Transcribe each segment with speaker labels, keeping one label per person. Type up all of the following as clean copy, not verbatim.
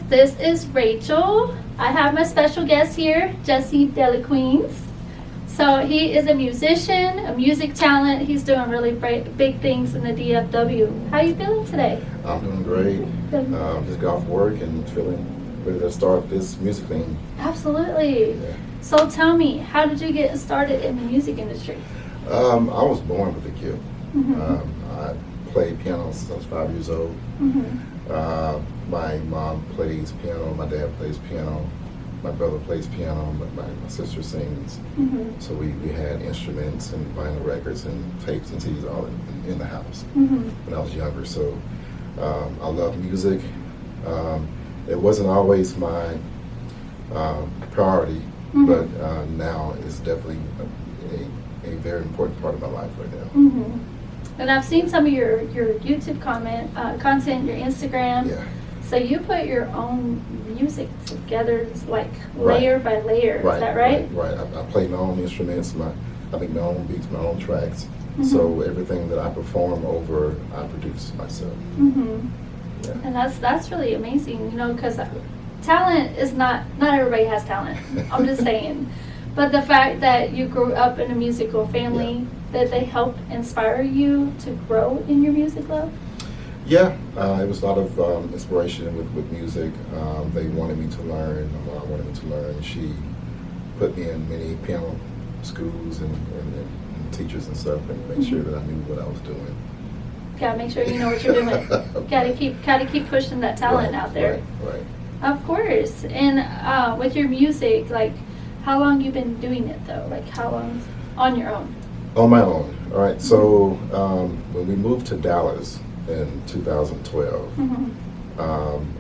Speaker 1: This is Rachel. I have my special guest here, Jesse Delaqueens. So he is a musician, a music talent. He's doing really big things in the DFW. How are you feeling today?
Speaker 2: I'm doing great. Just got off work and feeling ready to start this music thing.
Speaker 1: Absolutely.
Speaker 2: Yeah.
Speaker 1: So tell me, how did you get started in the music industry?
Speaker 2: I was born with a gift.
Speaker 1: Mm-hmm.
Speaker 2: I played piano since I was 5 years old.
Speaker 1: Mm-hmm.
Speaker 2: My mom plays piano, my dad plays piano, my brother plays piano, my sister sings.
Speaker 1: Mm-hmm.
Speaker 2: So we had instruments and vinyl records and tapes and CDs all in the house
Speaker 1: Mm-hmm.
Speaker 2: when I was younger. So I love music. It wasn't always my priority,
Speaker 1: Mm-hmm.
Speaker 2: but now it's definitely a very important part of my life right now.
Speaker 1: Mm-hmm. And I've seen some of your YouTube content, your Instagram.
Speaker 2: Yeah.
Speaker 1: So you put your own music together, like layer by layer.
Speaker 2: Right,
Speaker 1: Is that right?
Speaker 2: Right. I play my own instruments, I make my own beats, my own tracks.
Speaker 1: Mm-hmm.
Speaker 2: So everything that I perform over, I produce myself.
Speaker 1: Mm-hmm.
Speaker 2: Yeah.
Speaker 1: And that's really amazing, because talent is not everybody has talent. I'm just saying. But the fact that you grew up in a musical family, that they help inspire you to grow in your music love?
Speaker 2: Yeah, it was a lot of inspiration with music. They wanted me to learn. My mom wanted me to learn. She put me in many piano schools and teachers and stuff, and make sure that I knew what I was doing.
Speaker 1: Gotta make sure you know what you're doing. Gotta keep pushing that talent out there.
Speaker 2: Right.
Speaker 1: Of course. And with your music, like, how long you been doing it though? Like, how long on your own?
Speaker 2: On my own. All right. So when we moved to Dallas in 2012,
Speaker 1: Mm-hmm.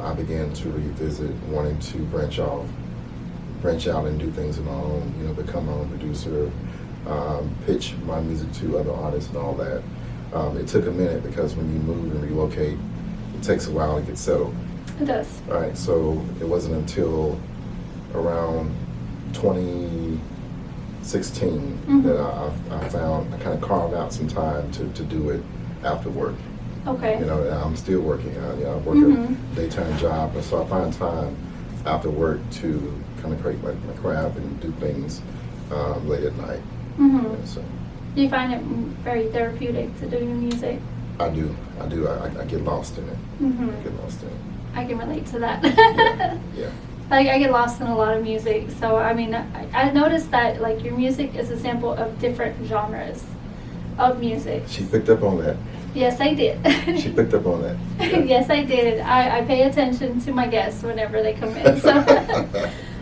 Speaker 2: I began to revisit wanting to branch out and do things on my own. Become my own producer, pitch my music to other artists and all that. It took a minute because when you move and relocate, it takes a while to get settled.
Speaker 1: It does.
Speaker 2: All right. So it wasn't until around 2016
Speaker 1: Mm-hmm.
Speaker 2: that I kind of carved out some time to do it after work.
Speaker 1: Okay.
Speaker 2: I'm still working. I work
Speaker 1: Mm-hmm.
Speaker 2: a daytime job, and so I find time after work to kind of create my craft and do things late at night.
Speaker 1: Mm-hmm.
Speaker 2: Yeah, so
Speaker 1: Do you find it very therapeutic to do your music?
Speaker 2: I do. I get lost in it.
Speaker 1: Mm-hmm.
Speaker 2: I get lost in it.
Speaker 1: I can relate to that.
Speaker 2: Yeah.
Speaker 1: Like, I get lost in a lot of music. So, I mean, I noticed that, like, your music is a sample of different genres of music.
Speaker 2: She picked up on that.
Speaker 1: Yes, I did.
Speaker 2: She picked up on that. Yeah.
Speaker 1: Yes, I did. I pay attention to my guests whenever they come in.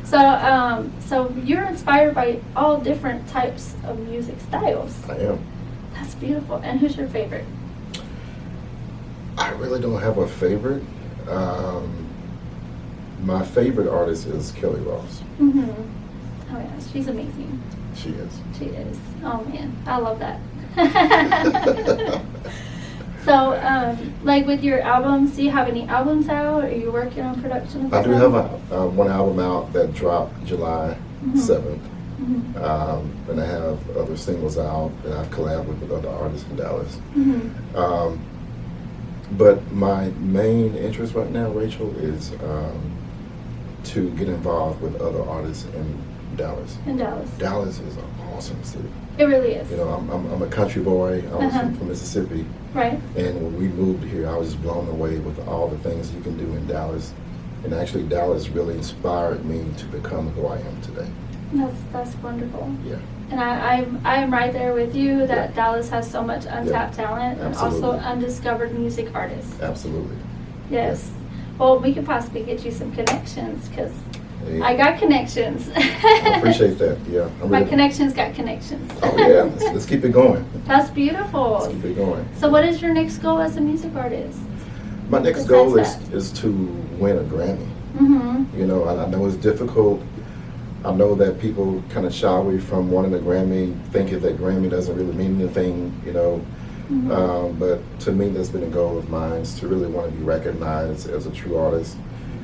Speaker 1: So you're inspired by all different types of music styles.
Speaker 2: I am.
Speaker 1: That's beautiful. And who's your favorite?
Speaker 2: I really don't have a favorite. My favorite artist is Kelly Ross.
Speaker 1: Mm-hmm. Oh, yeah. She's amazing.
Speaker 2: She is.
Speaker 1: She is. Oh, man. I love that. So, like with your albums, do you have any albums out? Are you working on production of
Speaker 2: I do
Speaker 1: some?
Speaker 2: have one album out that dropped July
Speaker 1: Mhm.
Speaker 2: 7th.
Speaker 1: Mm-hmm.
Speaker 2: And I have other singles out, and I've collaborated with other artists in Dallas.
Speaker 1: Mm-hmm.
Speaker 2: But my main interest right now, Rachel, is to get involved with other artists in Dallas.
Speaker 1: In Dallas.
Speaker 2: Dallas is an awesome city.
Speaker 1: It really is.
Speaker 2: I'm a country boy. I was
Speaker 1: Uh-huh.
Speaker 2: from Mississippi.
Speaker 1: Right.
Speaker 2: And when we moved here, I was just blown away with all the things you can do in Dallas. And actually, Dallas really inspired me to become who I am today.
Speaker 1: That's wonderful.
Speaker 2: Yeah.
Speaker 1: And I'm right there with you that
Speaker 2: Yeah.
Speaker 1: Dallas has so much untapped talent and also
Speaker 2: Absolutely.
Speaker 1: undiscovered music artists.
Speaker 2: Absolutely.
Speaker 1: Yes. Well, we could possibly get you some connections because
Speaker 2: Hey,
Speaker 1: I got connections.
Speaker 2: I appreciate that. Yeah.
Speaker 1: My connections got connections.
Speaker 2: Oh, yeah. Let's keep it going.
Speaker 1: That's beautiful.
Speaker 2: Let's keep it going.
Speaker 1: So what is your next goal as a music artist?
Speaker 2: My next
Speaker 1: Besides
Speaker 2: goal
Speaker 1: that?
Speaker 2: is to win a Grammy.
Speaker 1: Mm-hmm.
Speaker 2: I know it's difficult. I know that people kind of shy away from wanting a Grammy, thinking that Grammy doesn't really mean anything,
Speaker 1: Mm-hmm.
Speaker 2: But to me, that's been a goal of mine, is to really want to be recognized as a true artist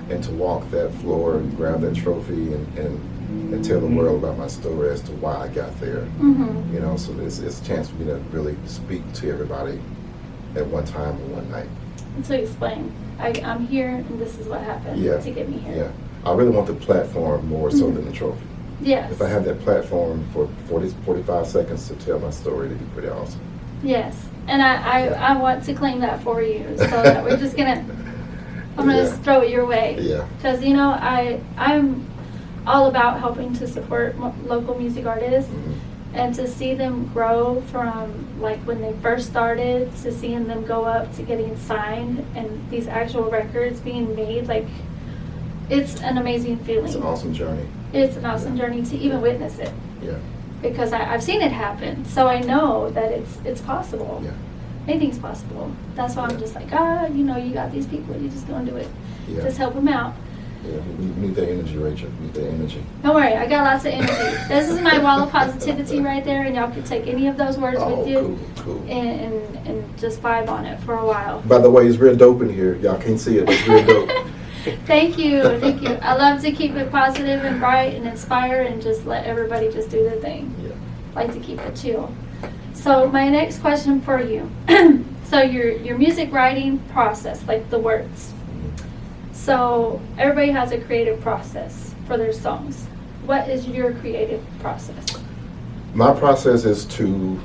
Speaker 2: and to walk that floor and grab that trophy and tell the world about my story as to why I got there.
Speaker 1: Mm-hmm.
Speaker 2: So it's a chance for me to really speak to everybody at one time or one night.
Speaker 1: to explain. I'm here, and this is what happened
Speaker 2: Yeah.
Speaker 1: to get me here.
Speaker 2: Yeah. I really want the platform more so
Speaker 1: Mhm.
Speaker 2: than the trophy.
Speaker 1: Yes.
Speaker 2: If I have that platform for 45 seconds to tell my story, it'd be pretty awesome.
Speaker 1: Yes, and I want to claim that for you. So that we're just gonna, I'm gonna
Speaker 2: Yeah.
Speaker 1: just throw it your way.
Speaker 2: Yeah.
Speaker 1: Because I'm all about helping to support local music artists.
Speaker 2: Mhm.
Speaker 1: And to see them grow from like when they first started to seeing them go up to getting signed and these actual records being made, like it's an amazing feeling.
Speaker 2: It's an awesome journey.
Speaker 1: It's an awesome journey to even witness it,
Speaker 2: Yeah.
Speaker 1: because I've seen it happen, so I know that it's possible.
Speaker 2: Yeah.
Speaker 1: Anything's possible. That's why I'm just like, you got these people, you just go and do it.
Speaker 2: Yeah.
Speaker 1: Just help them out.
Speaker 2: Yeah. We need that energy, Rachel. We need that energy.
Speaker 1: Don't worry, I got lots of energy. This is my wall of positivity right there, and y'all can take any of those words
Speaker 2: Oh,
Speaker 1: with you
Speaker 2: cool.
Speaker 1: and just vibe on it for a while.
Speaker 2: By the way, it's real dope in here. Y'all can't see it, but it's real dope.
Speaker 1: Thank you. I love to keep it positive and bright and inspire and just let everybody just do their thing.
Speaker 2: Yeah.
Speaker 1: Like to keep it chill. So my next question for you. So your music writing process, like the words. So everybody has a creative process for their songs. What is your creative process?
Speaker 2: My process is to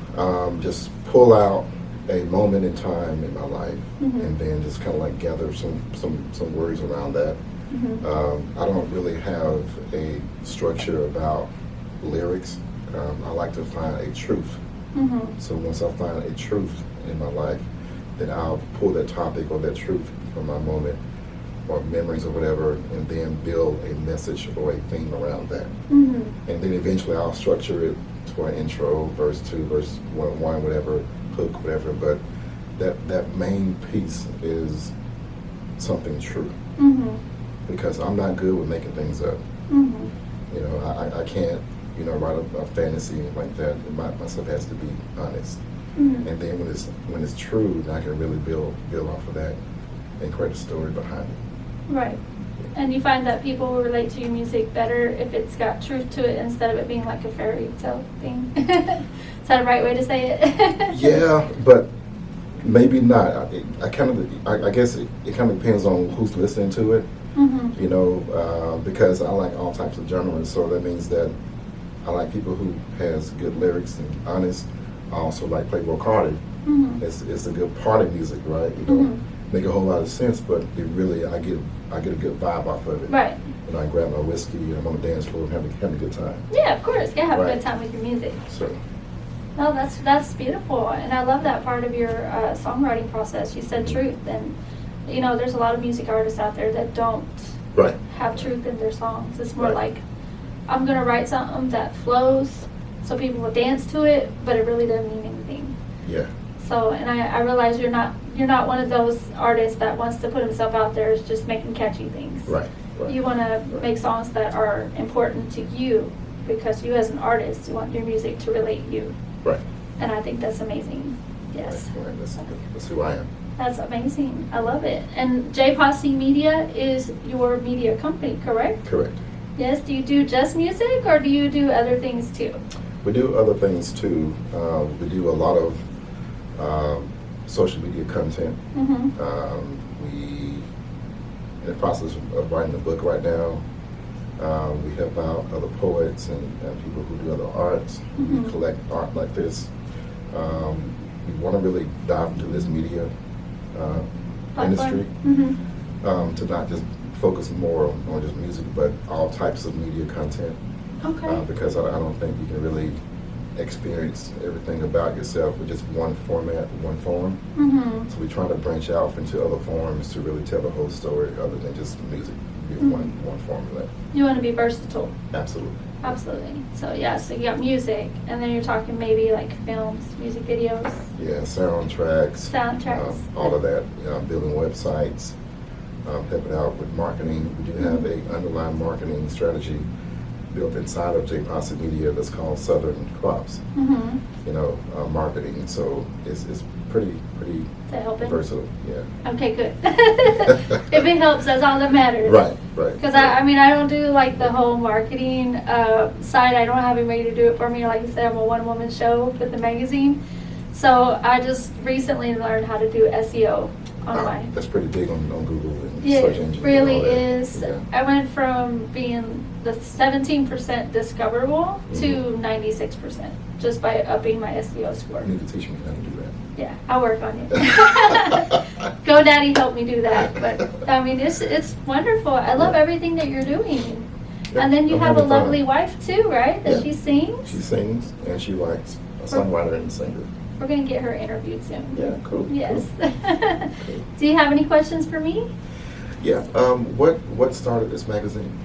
Speaker 2: just pull out a moment in time in my life,
Speaker 1: Mhm.
Speaker 2: and then just kind of like gather some words around that.
Speaker 1: Mhm.
Speaker 2: I don't really have a structure about lyrics. I like to find a truth.
Speaker 1: Mhm.
Speaker 2: So once I find a truth in my life, then I'll pull that topic or that truth from my moment or memories or whatever, and then build a message or a theme around that.
Speaker 1: Mhm.
Speaker 2: And then eventually I'll structure it for an intro, verse 2, verse 1, whatever, hook, whatever. But that main piece is something true,
Speaker 1: Mhm.
Speaker 2: because I'm not good with making things up.
Speaker 1: Mhm.
Speaker 2: You know, I can't, write a fantasy like that. My stuff has to be honest.
Speaker 1: Mhm.
Speaker 2: And then when it's true, then I can really build off of that and create a story behind it.
Speaker 1: Right. And you find that people will relate to your music better if it's got truth to it instead of it being like a fairy tale thing. Is that a right way to say it?
Speaker 2: Yeah, but maybe not. I guess it kind of depends on who's listening to it.
Speaker 1: Mm-hmm.
Speaker 2: Because I like all types of genres, so that means that I like people who has good lyrics and honest. I also like Playboy Cardi.
Speaker 1: Mm-hmm.
Speaker 2: It's a good party music, right? Make a whole lot of sense, but it really I get a good vibe off of it.
Speaker 1: Right.
Speaker 2: And I grab my whiskey and I'm on the dance floor and having a good time.
Speaker 1: Yeah, of course. Yeah, have a
Speaker 2: Right.
Speaker 1: good time with your music.
Speaker 2: So
Speaker 1: No, that's beautiful, and I love that part of your songwriting process. You said truth, and there's a lot of music artists out there that don't
Speaker 2: right.
Speaker 1: have truth in their songs. It's more
Speaker 2: Right.
Speaker 1: like, I'm gonna write something that flows, so people will dance to it, but it really doesn't mean anything.
Speaker 2: Yeah.
Speaker 1: So, and I realize you're not one of those artists that wants to put himself out there as just making catchy things.
Speaker 2: Right. Right.
Speaker 1: You want to make songs that are important to you, because you as an artist, you want your music to relate you.
Speaker 2: Right.
Speaker 1: And I think that's amazing. Yes.
Speaker 2: Right. That's who I am.
Speaker 1: That's amazing. I love it. And JPosse Media is your media company, correct?
Speaker 2: Correct.
Speaker 1: Yes. Do you do just music, or do you do other things too?
Speaker 2: We do other things too. We do a lot of social media content.
Speaker 1: Mm-hmm.
Speaker 2: We in the process of writing a book right now. We help out other poets and people who do other arts.
Speaker 1: Mhm.
Speaker 2: We collect art like this. We want to really dive into this media industry
Speaker 1: Mm-hmm.
Speaker 2: to not just focus more on just music, but all types of media content.
Speaker 1: Okay.
Speaker 2: Because I don't think you can really experience everything about yourself with just one format, one form.
Speaker 1: Mm-hmm.
Speaker 2: So we try to branch out into other forms to really tell the whole story other than just music, one formula.
Speaker 1: You want to be versatile.
Speaker 2: Absolutely.
Speaker 1: Absolutely. So so you got music, and then you're talking maybe like films, music videos,
Speaker 2: Yeah, soundtracks.
Speaker 1: soundtracks.
Speaker 2: All of that. Building websites, helping out with marketing. We do have a underlying marketing strategy built inside of JPosse Media that's called Southern Crops.
Speaker 1: Mm-hmm.
Speaker 2: Marketing. So it's pretty
Speaker 1: To help it.
Speaker 2: versatile. Yeah.
Speaker 1: Okay, good. If it helps, that's all that matters.
Speaker 2: Right.
Speaker 1: Because I don't do like the whole marketing side. I don't have anybody to do it for me. Like you said, I'm a one-woman show with the magazine. So I just recently learned how to do SEO. on my.
Speaker 2: That's pretty big on Google and
Speaker 1: Yeah,
Speaker 2: search
Speaker 1: it
Speaker 2: engine.
Speaker 1: really
Speaker 2: and all that.
Speaker 1: is.
Speaker 2: Yeah.
Speaker 1: I went from being the 17% discoverable to 96% just by upping my SEO score.
Speaker 2: You need to teach me how to do that.
Speaker 1: Yeah, I'll work on it. GoDaddy helped me do that. But I mean, it's wonderful. I love
Speaker 2: Yeah.
Speaker 1: everything that you're doing.
Speaker 2: Yeah,
Speaker 1: And then you
Speaker 2: I'm
Speaker 1: have a
Speaker 2: having fun.
Speaker 1: lovely wife too, right? That
Speaker 2: Yeah.
Speaker 1: she sings.
Speaker 2: She sings and she writes. A songwriter and singer.
Speaker 1: We're going to get her interviewed soon.
Speaker 2: Yeah, cool.
Speaker 1: Yes.
Speaker 2: Cool.
Speaker 1: Do you have any questions for me?
Speaker 2: Yeah. What started this magazine?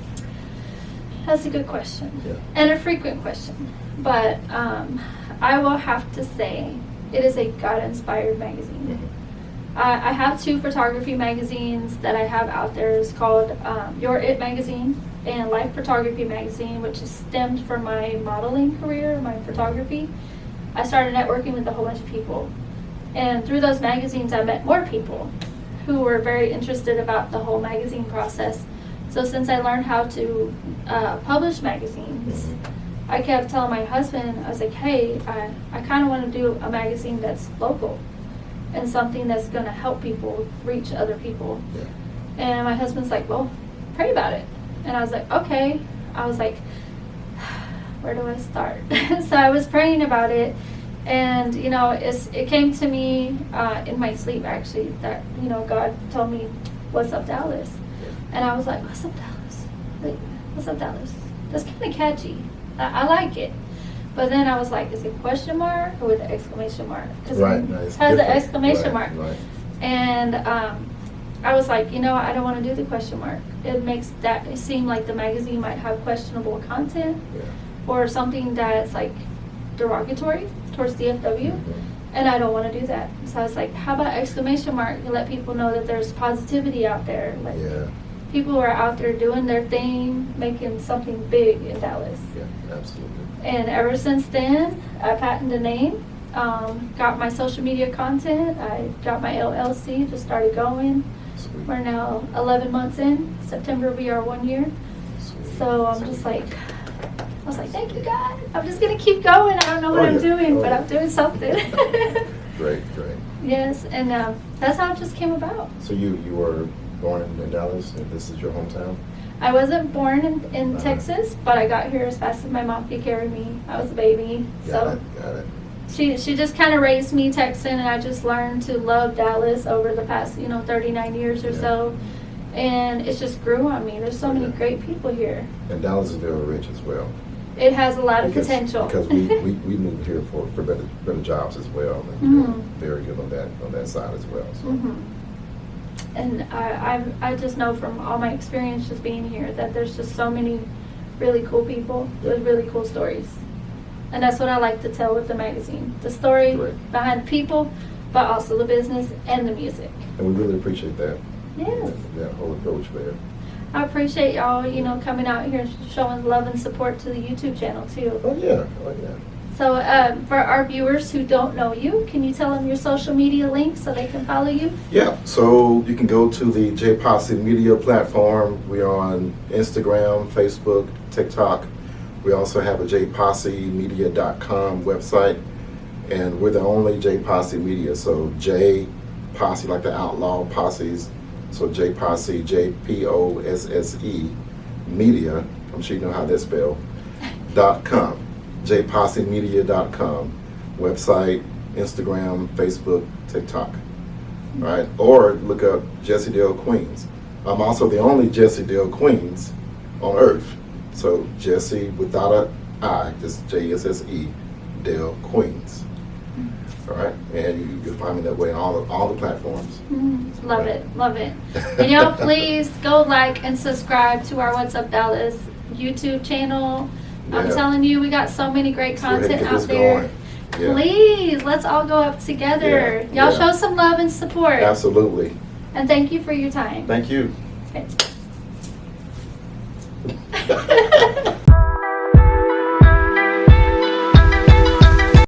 Speaker 1: That's a good question.
Speaker 2: Yeah.
Speaker 1: And a frequent question. But I will have to say it is a God-inspired magazine.
Speaker 2: Mhm.
Speaker 1: I have 2 photography magazines that I have out there. It's called Your It Magazine and Life Photography Magazine, which is stemmed from my modeling career, my photography. I started networking with a whole bunch of people. And through those magazines, I met more people who were very interested about the whole magazine process. So since I learned how to publish magazines,
Speaker 2: Mhm.
Speaker 1: I kept telling my husband, I was like, hey, I kind of want to do a magazine that's local and something that's going to help people reach other people.
Speaker 2: Yeah.
Speaker 1: And my husband's like, well, pray about it. And I was like, okay. I was like, where do I start? So I was praying about it. And, you know, it came to me in my sleep, actually, that, you know, God told me, what's up, Dallas? And I was like, what's up, Dallas? Like, what's up, Dallas? That's kind of catchy. I like it. But then I was like, is it question mark or with an exclamation mark? Because
Speaker 2: Right.
Speaker 1: it
Speaker 2: Nice.
Speaker 1: has an
Speaker 2: Different.
Speaker 1: exclamation
Speaker 2: Right,
Speaker 1: mark.
Speaker 2: Right.
Speaker 1: And I was like, you know, I don't want to do the question mark. It makes that seem like the magazine might have questionable content
Speaker 2: Yeah.
Speaker 1: or something that's like derogatory towards DFW.
Speaker 2: Mhm.
Speaker 1: And I don't want to do that. So I was like, how about exclamation mark to let people know that there's positivity out there. Like
Speaker 2: Yeah.
Speaker 1: people are out there doing their thing, making something big in Dallas.
Speaker 2: Yeah. Absolutely.
Speaker 1: And ever since then, I patented a name, got my social media content, I got my LLC, just started going.
Speaker 2: Sweet.
Speaker 1: We're now 11 months in. September we are 1 year.
Speaker 2: Sweet.
Speaker 1: So I'm just like, I was like, thank you, God. I'm just going to keep going. I don't know what
Speaker 2: Oh,
Speaker 1: I'm
Speaker 2: yeah.
Speaker 1: doing,
Speaker 2: Oh,
Speaker 1: but
Speaker 2: yeah.
Speaker 1: I'm doing something.
Speaker 2: Great. Great.
Speaker 1: Yes, and that's how it just came about.
Speaker 2: So you were born in Dallas, and this is your hometown?
Speaker 1: I wasn't born in
Speaker 2: Uh-huh.
Speaker 1: Texas, but I got here as fast as my mom could carry me. I was a baby.
Speaker 2: Got it.
Speaker 1: She just kind of raised me Texan, and I just learned to love Dallas over the past, 39 years or
Speaker 2: Yeah.
Speaker 1: so. And it just grew on me. There's so many
Speaker 2: Yeah.
Speaker 1: great people here.
Speaker 2: And Dallas is very rich as well.
Speaker 1: It has a lot of
Speaker 2: Because-
Speaker 1: potential.
Speaker 2: Because we moved here for better jobs as well. And
Speaker 1: Mhm.
Speaker 2: very good on that side as well. So.
Speaker 1: Mhm. And I just know from all my experience just being here that there's just so many really cool people with really cool stories. And that's what I like to tell with the magazine. The story
Speaker 2: Right.
Speaker 1: behind the people, but also the business and the music.
Speaker 2: And we really appreciate that.
Speaker 1: Yes.
Speaker 2: That whole approach there.
Speaker 1: I appreciate y'all, coming out here and showing love and support to the YouTube channel too.
Speaker 2: Oh yeah.
Speaker 1: So for our viewers who don't know you, can you tell them your social media links so they can follow you?
Speaker 2: Yeah, so you can go to the JPosse Media platform. We are on Instagram, Facebook, TikTok. We also have a jpossemedia.com website, and we're the only JPosse Media. So JPosse, like the outlaw posses. So JPosse, JPosse Media. I'm sure you know how that's spelled. .com. JPossemedia.com. Website, Instagram, Facebook, TikTok. All right, or look up Jessie Dale Queens. I'm also the only Jessie Dale Queens on earth. So Jessie without a I, just JSSE Dale Queens. All right, and you can find me that way on all the platforms.
Speaker 1: Love it. And y'all please go like and subscribe to our What's Up Dallas YouTube channel. I'm
Speaker 2: Yeah.
Speaker 1: telling you, we got so many great
Speaker 2: Let's go ahead and
Speaker 1: content
Speaker 2: get
Speaker 1: out
Speaker 2: this
Speaker 1: there.
Speaker 2: going. Yeah.
Speaker 1: Please, let's all go up together.
Speaker 2: Yeah,
Speaker 1: Y'all
Speaker 2: yeah.
Speaker 1: show some love and support.
Speaker 2: Absolutely.
Speaker 1: And thank you for your time.
Speaker 2: Thank you.
Speaker 1: Okay.